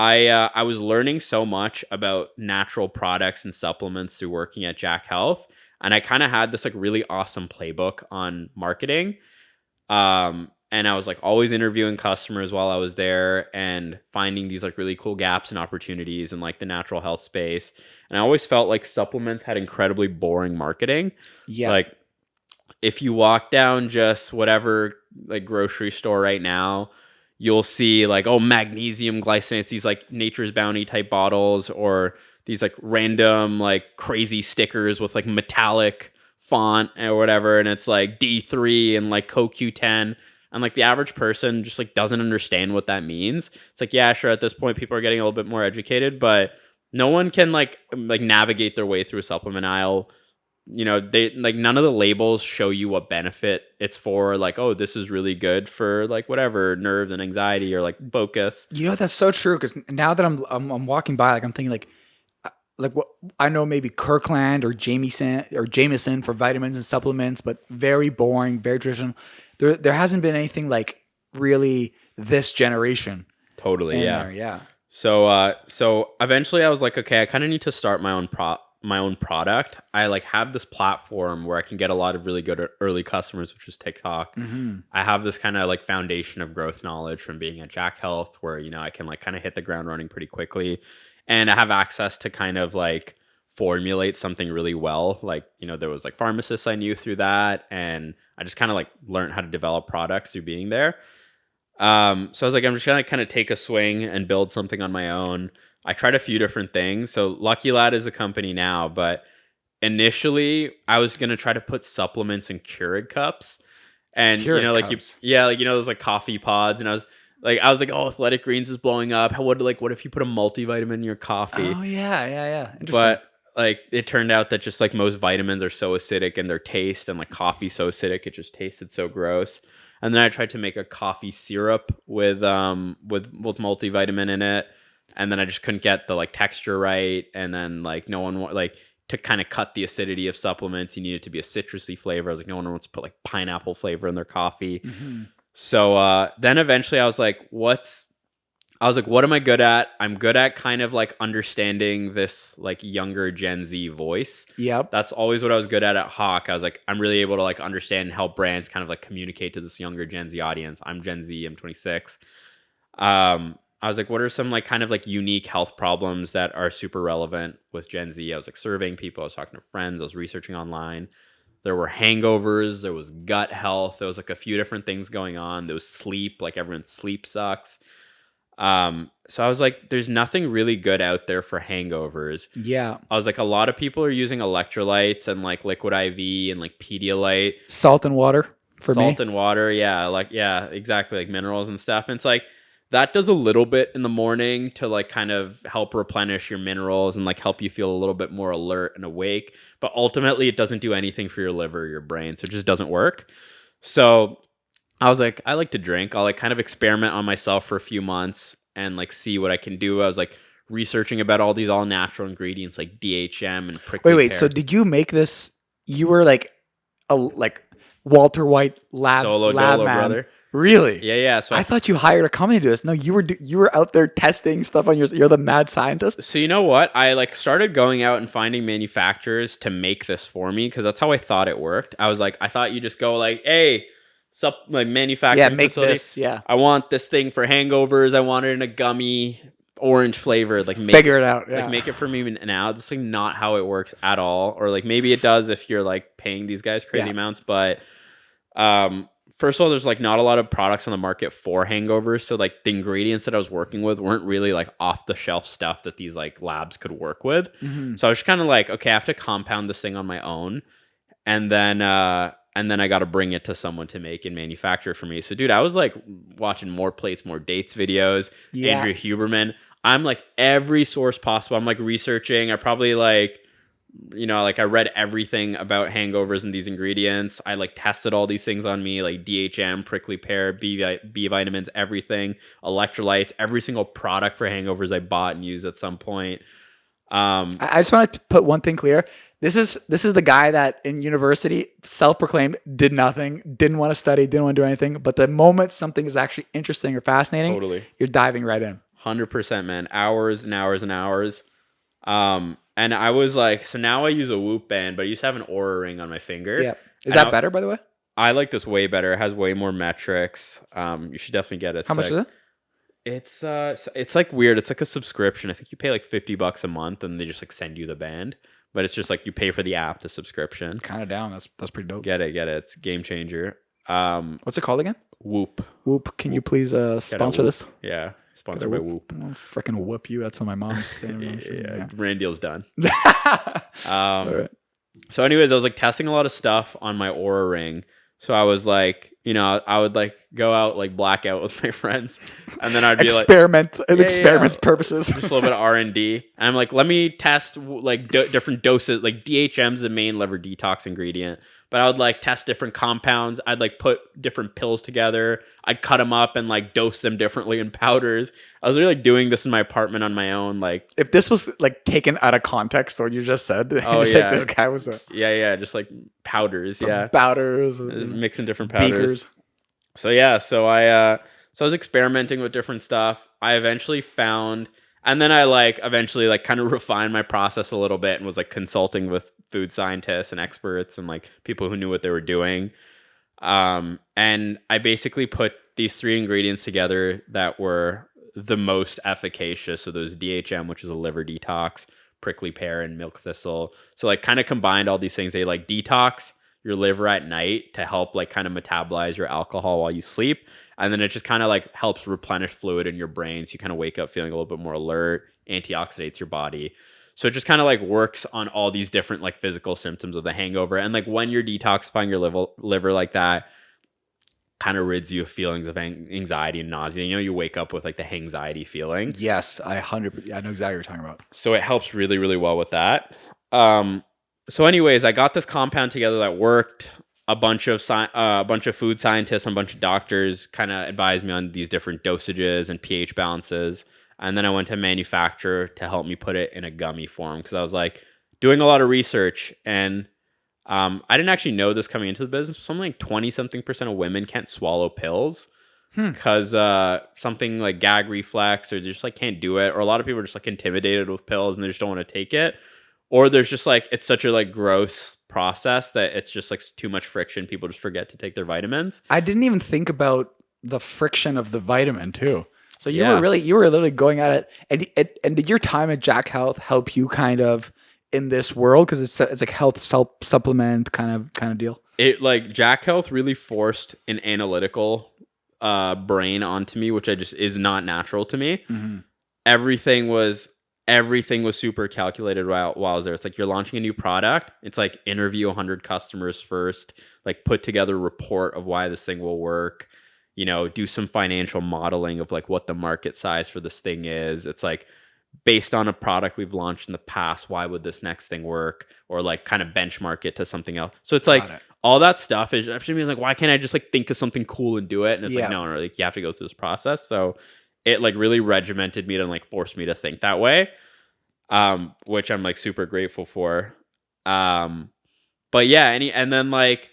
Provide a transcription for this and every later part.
I was learning so much about natural products and supplements through working at Jack Health, and I kind of had this like really awesome playbook on marketing. And I was like always interviewing customers while I was there and finding these like really cool gaps and opportunities in like the natural health space. And I always felt like supplements had incredibly boring marketing. Yeah. Like if you walk down just whatever like grocery store right now, you'll see like, oh, magnesium glycinate, these like Nature's Bounty type bottles, or these like random like crazy stickers with like metallic font or whatever, and it's like D3 and like CoQ10, and like the average person just like doesn't understand what that means. It's like, yeah, sure, at this point people are getting a little bit more educated, but no one can like navigate their way through a supplement aisle. They like none of the labels show you what benefit it's for. Like, oh, this is really good for like whatever nerves and anxiety or like focus. That's so true. Because now that I'm walking by, like I'm thinking like what I know, maybe Kirkland or Jameson for vitamins and supplements, but very boring, very traditional. There hasn't been anything like really this generation. Totally, yeah. Yeah. So eventually I was like, okay, I kind of need to start my own product. I like have this platform where I can get a lot of really good early customers, which is TikTok. Mm-hmm. I have this kind of like foundation of growth knowledge from being at Jack Health, where I can like kind of hit the ground running pretty quickly, and I have access to kind of like formulate something really well. Like there was like pharmacists I knew through that, and I just kind of like learned how to develop products through being there. So I was like, I'm just gonna kind of take a swing and build something on my own. I tried a few different things. So LuckyLad is a company now, but initially I was going to try to put supplements in Keurig cups. And, cups. Those like coffee pods. And I was like, oh, Athletic Greens is blowing up. What if you put a multivitamin in your coffee? Oh, yeah. Interesting. But like it turned out that just like most vitamins are so acidic in their taste, and like coffee so acidic, it just tasted so gross. And then I tried to make a coffee syrup with multivitamin in it. And then I just couldn't get the like texture right. And then like no one like to kind of cut the acidity of supplements, you need it to be a citrusy flavor. I was like, no one wants to put like pineapple flavor in their coffee. Mm-hmm. So then eventually I was like, what am I good at? I'm good at kind of like understanding this like younger Gen Z voice. Yep. That's always what I was good at Hawk. I was like, I'm really able to like understand and help brands kind of like communicate to this younger Gen Z audience. I'm Gen Z, I'm 26. I was like, what are some like kind of like unique health problems that are super relevant with Gen Z? I was like surveying people, I was talking to friends, I was researching online. There were hangovers, there was gut health, there was like a few different things going on. There was sleep, like everyone's sleep sucks. So I was like, there's nothing really good out there for hangovers. Yeah. I was like, a lot of people are using electrolytes and like liquid IV and like Pedialyte. Salt and water for me. Salt and water, yeah, exactly, like minerals and stuff. And it's like, that does a little bit in the morning to like kind of help replenish your minerals and like help you feel a little bit more alert and awake. But ultimately, it doesn't do anything for your liver or your brain. So it just doesn't work. So I was like, I like to drink. I'll like kind of experiment on myself for a few months and like see what I can do. I was like researching about all these all natural ingredients like DHM and prickly Wait. pear. So did you make this? You were like Walter White lab man. Brother. Really? Yeah. So I thought you hired a company to do this. No, you were out there testing stuff on yours. You're the mad scientist. So you know what? I like started going out and finding manufacturers to make this for me because that's how I thought it worked. I thought you just go like, hey, manufacturing make facility. this. Yeah. I want this thing for hangovers. I want it in a gummy orange flavor. Like figure it out. Yeah. Like make it for me now. That's like not how it works at all. Or like maybe it does if you're like paying these guys crazy amounts, but first of all, there's like not a lot of products on the market for hangovers. So like the ingredients that I was working with weren't really like off the shelf stuff that these like labs could work with. Mm-hmm. So I was just kind of like, okay, I have to compound this thing on my own. And then I got to bring it to someone to make and manufacture for me. So dude, I was like watching More Plates, More Dates videos, Andrew Huberman. I'm like every source possible. I'm like researching. I probably like, I read everything about hangovers and these ingredients. I like tested all these things on me, like DHM, prickly pear, B vitamins, everything, electrolytes, every single product for hangovers I bought and used at some point. I just want to put one thing clear. This is the guy that in university self-proclaimed did nothing, didn't want to study, didn't want to do anything. But the moment something is actually interesting or fascinating, Totally. You're diving right in. 100%, man. Hours and hours and hours. And I was like, so now I use a Whoop band, but I used to have an Aura ring on my finger. Yeah. Is that better, by the way? I like this way better. It has way more metrics. You should definitely get it. How much is it? It's like weird. It's like a subscription. I think you pay like $50 a month, and they just like send you the band. But it's just like you pay for the app, the subscription. Kind of down. That's pretty dope. Get it. It's a game changer. What's it called again? Whoop. Whoop. Can you please sponsor this? Yeah, sponsored by Whoop. I'll freaking whoop you. That's what my mom's saying. Yeah, brand deal's done. All right. So anyways, I was like testing a lot of stuff on my Aura ring. So I was like, I would like go out like blackout with my friends, and then I'd be experiments purposes. Just a little bit of R&D. And I'm like, let me test like different doses. Like DHM's the main liver detox ingredient, but I would like test different compounds. I'd like put different pills together. I'd cut them up and like dose them differently in powders. I was really like doing this in my apartment on my own. Like if this was like taken out of context, what you just said, yeah, like, this guy was just like powders, powders, mixing different powders. Beakers. So I was experimenting with different stuff. I eventually found, and then I eventually kind of refined my process a little bit and was like consulting with food scientists and experts and like people who knew what they were doing. And I basically put these 3 ingredients together that were the most efficacious. So there's DHM, which is a liver detox, prickly pear, and milk thistle. So like kind of combined all these things. They like detox your liver at night to help like kind of metabolize your alcohol while you sleep. And then it just kind of like helps replenish fluid in your brain. So you kind of wake up feeling a little bit more alert, antioxidates your body. So it just kind of like works on all these different like physical symptoms of the hangover. And like when you're detoxifying your liver like that, kind of rids you of feelings of anxiety and nausea. You wake up with like the anxiety feeling. Yes, I know exactly what you're talking about. So it helps really, really well with that. So anyways, I got this compound together that worked. A bunch of food scientists and a bunch of doctors kind of advised me on these different dosages and pH balances. And then I went to a manufacturer to help me put it in a gummy form because I was like doing a lot of research. And I didn't actually know this coming into the business. Something like 20-something% of women can't swallow pills because something like gag reflex, or they just like can't do it. Or a lot of people are just like intimidated with pills and they just don't want to take it. Or there's just like, it's such a like gross process that it's just like too much friction. People just forget to take their vitamins. I didn't even think about the friction of the vitamin too. So you were literally going at it. And did your time at Jack Health help you kind of in this world? Because it's like health supplement kind of deal. It like Jack Health really forced an analytical brain onto me, which is not natural to me. Mm-hmm. Everything was super calculated while I was there. It's like you're launching a new product. It's like interview 100 customers first, like put together a report of why this thing will work, do some financial modeling of like what the market size for this thing is. It's like based on a product we've launched in the past, why would this next thing work? Or like kind of benchmark it to something else. So it's like all that stuff is actually like, why can't I just like think of something cool and do it? And it's like, no, like you have to go through this process. So it like really regimented me to like force me to think that way, which I'm like super grateful for. But yeah, and then like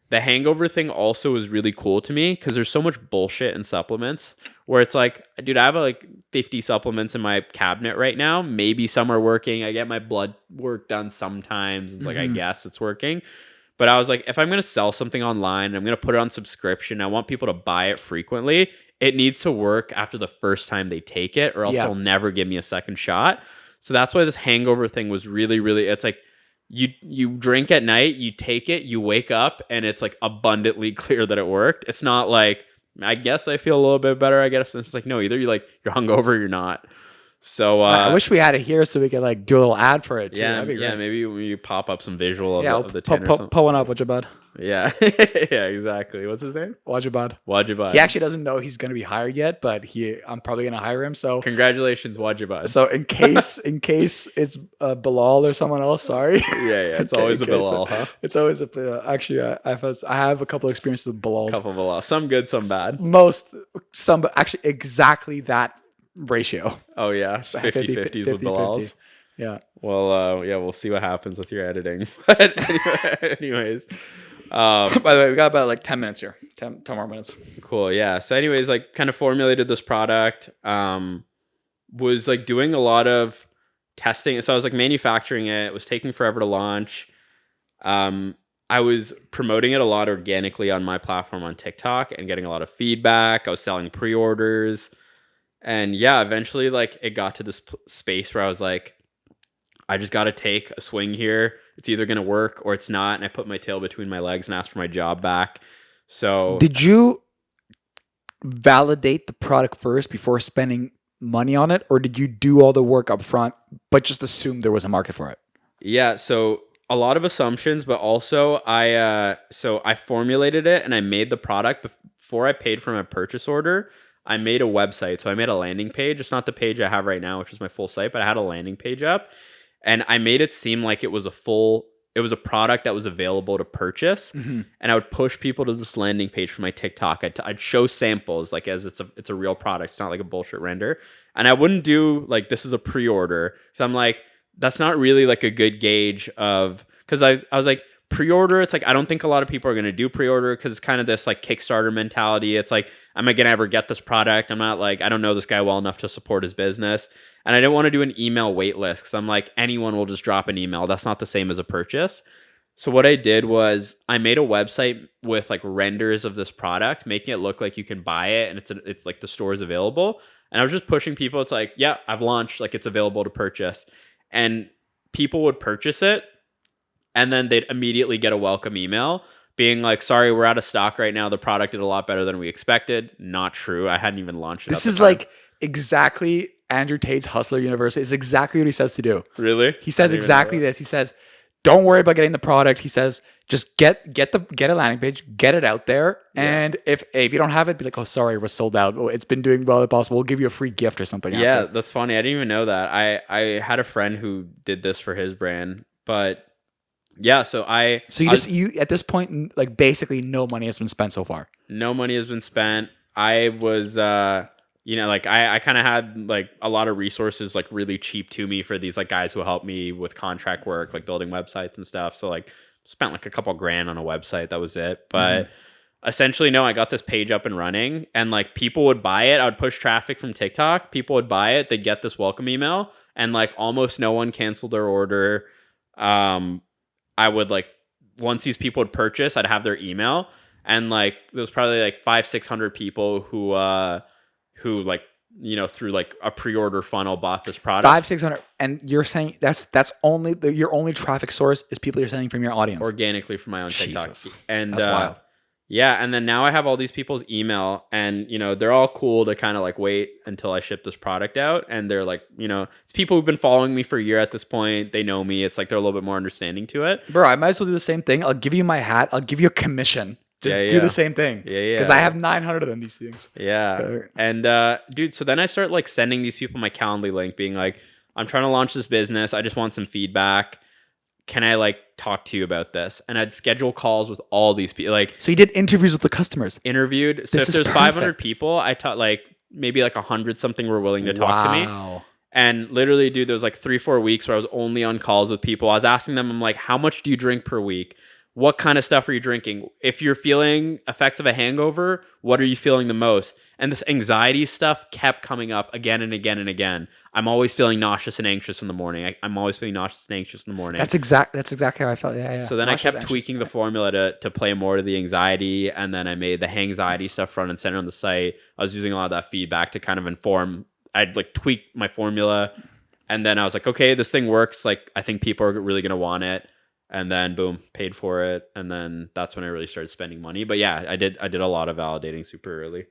the hangover thing also is really cool to me because there's so much bullshit in supplements where it's like, dude, I have like 50 supplements in my cabinet right now. Maybe some are working. I get my blood work done sometimes. It's like, I guess it's working. But I was like, if I'm going to sell something online, I'm going to put it on subscription. I want people to buy it frequently. It needs to work after the first time they take it, or else they'll never give me a second shot. So that's why this hangover thing was really, really, it's like you drink at night, you take it, you wake up, and it's like abundantly clear that it worked. It's not like, I guess I feel a little bit better, I guess. It's like, no, either you're hungover or you're not. So I wish we had it here so we could like do a little ad for it too. Yeah, maybe you pop up some visual of the tin or something. Pull one up, Wajibad. Yeah, yeah, exactly. What's his name? Wajibad. He actually doesn't know he's going to be hired yet, but I'm probably going to hire him. So congratulations, Wajibad. So in case it's Bilal or someone else, sorry. Yeah, it's always a Bilal, huh? It's always actually I have a couple of experiences with Bilals. Couple of Bilal, some good, some bad. Some actually exactly that ratio. Oh yeah, 50-50s with Bilals. Yeah. Well, we'll see what happens with your editing. But anyways. By the way, we got about like 10 minutes here. 10 more minutes. Cool. Yeah. So anyways, like kind of formulated this product. was like doing a lot of testing. So I was like manufacturing it. It was taking forever to launch. I was promoting it a lot organically on my platform on TikTok and getting a lot of feedback. I was selling pre-orders. And yeah, eventually like it got to this space where I was like, I just got to take a swing here. It's either going to work or it's not. And I put my tail between my legs and asked for my job back. So Did you validate the product first before spending money on it, or did you do all the work up front but just assume there was a market for it? yeah, so a lot of assumptions, but also I formulated it and I made the product before I paid for my purchase order. I made a website. So I made a landing page. It's not the page I have right now, which is my full site, but I had a landing page up and I made it seem like it was a product that was available to purchase. Mm-hmm. And I would push people to this landing page for my TikTok. I'd show samples like as it's a real product. It's not like a bullshit render. And I wouldn't do like, this is a pre-order. So I'm like, that's not really like a good gauge of, because I was like, pre-order, it's like I don't think a lot of people are going to do pre-order because it's kind of this like Kickstarter mentality. It's like, am I going to ever get this product? I'm not like, I don't know this guy well enough to support his business. And I didn't want to do an email wait list because I'm like, anyone will just drop an email. That's not the same as a purchase. So what I did was I made a website with like renders of this product, making it look like you can buy it and it's like the store is available. And I was just pushing people. It's like, yeah, I've launched, like it's available to purchase. And people would purchase it and then they'd immediately get a welcome email being like, sorry, we're out of stock right now. The product did a lot better than we expected. Not true. I hadn't even launched it. This is like exactly Andrew Tate's Hustler University. It's exactly what he says to do. Really? He says exactly this. He says, don't worry about getting the product. He says, just get a landing page, get it out there. Yeah. And if you don't have it, be like, oh, sorry, we're sold out. Oh, it's been doing well as possible. We'll give you a free gift or something. Yeah, after. That's funny. I didn't even know that. I had a friend who did this for his brand, but yeah, so you at this point, like basically no money has been spent so far. No money has been spent. I was, like I kind of had like a lot of resources like really cheap to me for these like guys who helped me with contract work, like building websites and stuff. So like spent like a couple grand on a website. That was it. But essentially, no, I got this page up and running and like people would buy it. I would push traffic from TikTok. People would buy it. They'd get this welcome email and like almost no one canceled their order. I would like, once these people would purchase, I'd have their email. And like, there was probably like 500-600 people who like, through like a pre-order funnel bought this product. 500-600. And you're saying that's only your only traffic source is people you're sending from your audience. Organically from my own TikTok. Jesus. And that's wild. Yeah. And then now I have all these people's email and, they're all cool to kind of like wait until I ship this product out. And they're like, it's people who've been following me for a year at this point. They know me. It's like they're a little bit more understanding to it. Bro, I might as well do the same thing. I'll give you my hat. I'll give you a commission. Just do the same thing. Yeah. Because I have 900 of them, these things. Yeah. And dude, so then I start like sending these people my Calendly link being like, I'm trying to launch this business. I just want some feedback. Can I like talk to you about this? And I'd schedule calls with all these people. Like, so you did interviews with the customers. Interviewed. So if there's 500 people, I taught like maybe like 100 something were willing to talk to me. And literally, dude, there was like 3-4 weeks where I was only on calls with people. I was asking them, I'm like, how much do you drink per week? What kind of stuff are you drinking? If you're feeling effects of a hangover, what are you feeling the most? And this anxiety stuff kept coming up again and again and again. I'm always feeling nauseous and anxious in the morning. I'm always feeling nauseous and anxious in the morning. That's exactly how I felt. Yeah. So then nauseous, I kept tweaking the formula to play more to the anxiety. And then I made the anxiety stuff front and center on the site. I was using a lot of that feedback to kind of inform. I'd like tweak my formula. And then I was like, okay, this thing works. Like, I think people are really going to want it. And then boom, paid for it. And then that's when I really started spending money. But yeah, I did a lot of validating super early.